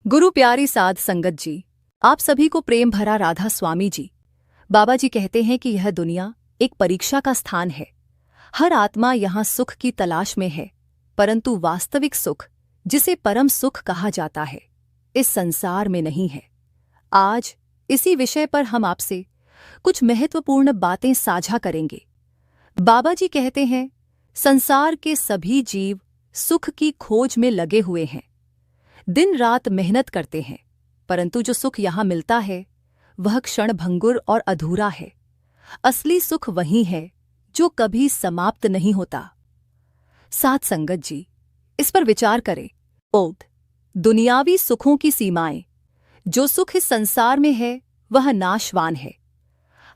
गुरु प्यारी साध संगत जी, आप सभी को प्रेम भरा राधा स्वामी जी। बाबा जी कहते हैं कि यह दुनिया एक परीक्षा का स्थान है। हर आत्मा यहाँ सुख की तलाश में है, परंतु वास्तविक सुख, जिसे परम सुख कहा जाता है, इस संसार में नहीं है। आज इसी विषय पर हम आपसे कुछ महत्वपूर्ण बातें साझा करेंगे। बाबा जी कहते हैं, संसार के सभी जीव सुख की खोज में लगे हुए हैं, दिन रात मेहनत करते हैं, परंतु जो सुख यहाँ मिलता है वह क्षणभंगुर और अधूरा है। असली सुख वही है जो कभी समाप्त नहीं होता। साध संगत जी, इस पर विचार करें। दुनियावी सुखों की सीमाएं, जो सुख इस संसार में है वह नाशवान है।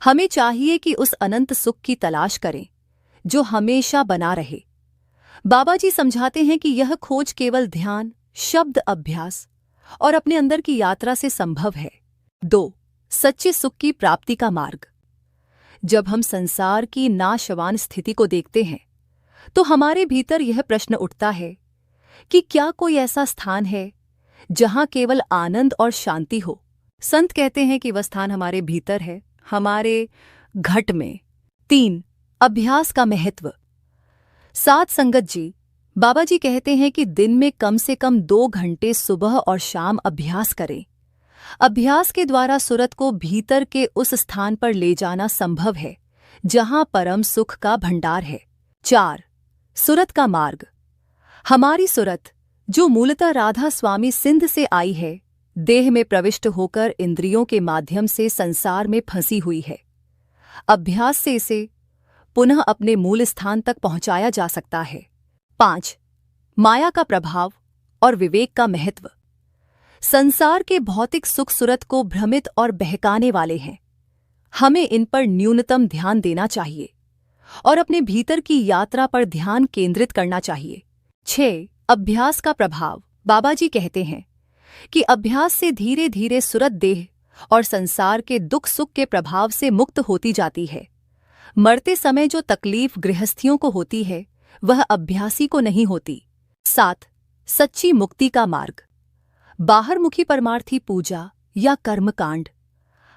हमें चाहिए कि उस अनंत सुख की तलाश करें जो हमेशा बना रहे। बाबा जी समझाते हैं कि यह खोज केवल ध्यान, शब्द अभ्यास और अपने अंदर की यात्रा से संभव है। 2. सच्चे सुख की प्राप्ति का मार्ग। जब हम संसार की नाशवान स्थिति को देखते हैं तो हमारे भीतर यह प्रश्न उठता है कि क्या कोई ऐसा स्थान है जहां केवल आनंद और शांति हो। संत कहते हैं कि वह स्थान हमारे भीतर है, हमारे घट में। 3. अभ्यास का महत्व। साध संगत जी, बाबा जी कहते हैं कि दिन में कम से कम 2 घंटे सुबह और शाम अभ्यास करें। अभ्यास के द्वारा सुरत को भीतर के उस स्थान पर ले जाना संभव है जहां परम सुख का भंडार है। 4. सुरत का मार्ग। हमारी सुरत, जो मूलतः राधा स्वामी सिंध से आई है, देह में प्रविष्ट होकर इंद्रियों के माध्यम से संसार में फंसी हुई है। अभ्यास से इसे पुनः अपने मूल स्थान तक पहुंचाया जा सकता है। 5. माया का प्रभाव और विवेक का महत्व। संसार के भौतिक सुख सुरत को भ्रमित और बहकाने वाले हैं। हमें इन पर न्यूनतम ध्यान देना चाहिए और अपने भीतर की यात्रा पर ध्यान केंद्रित करना चाहिए। 6. अभ्यास का प्रभाव। बाबा जी कहते हैं कि अभ्यास से धीरे धीरे सुरत देह और संसार के दुख सुख के प्रभाव से मुक्त होती जाती है। मरते समय जो तकलीफ गृहस्थियों को होती है वह अभ्यासी को नहीं होती। 7. सच्ची मुक्ति का मार्ग। बाहरमुखी परमार्थी पूजा या कर्मकांड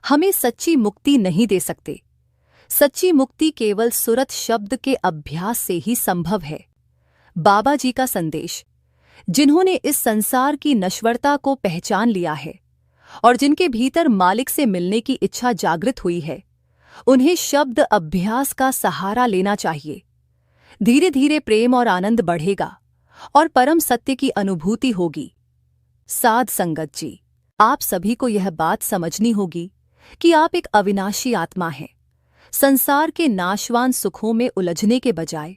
हमें सच्ची मुक्ति नहीं दे सकते। सच्ची मुक्ति केवल सुरत शब्द के अभ्यास से ही संभव है। बाबा जी का संदेश, जिन्होंने इस संसार की नश्वरता को पहचान लिया है और जिनके भीतर मालिक से मिलने की इच्छा जागृत हुई है, उन्हें शब्द अभ्यास का सहारा लेना चाहिए। धीरे धीरे प्रेम और आनंद बढ़ेगा और परम सत्य की अनुभूति होगी। साध संगत जी, आप सभी को यह बात समझनी होगी कि आप एक अविनाशी आत्मा हैं। संसार के नाशवान सुखों में उलझने के बजाय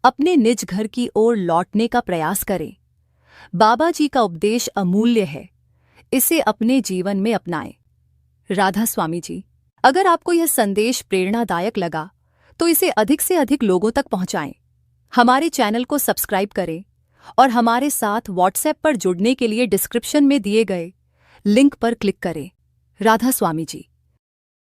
अपने निज घर की ओर लौटने का प्रयास करें। बाबा जी का उपदेश अमूल्य है, इसे अपने जीवन में अपनाएं। राधा स्वामी जी, अगर आपको यह संदेश प्रेरणादायक लगा तो इसे अधिक से अधिक लोगों तक पहुंचाएं। हमारे चैनल को सब्सक्राइब करें और हमारे साथ व्हाट्सएप पर जुड़ने के लिए डिस्क्रिप्शन में दिए गए लिंक पर क्लिक करें। राधा स्वामी जी।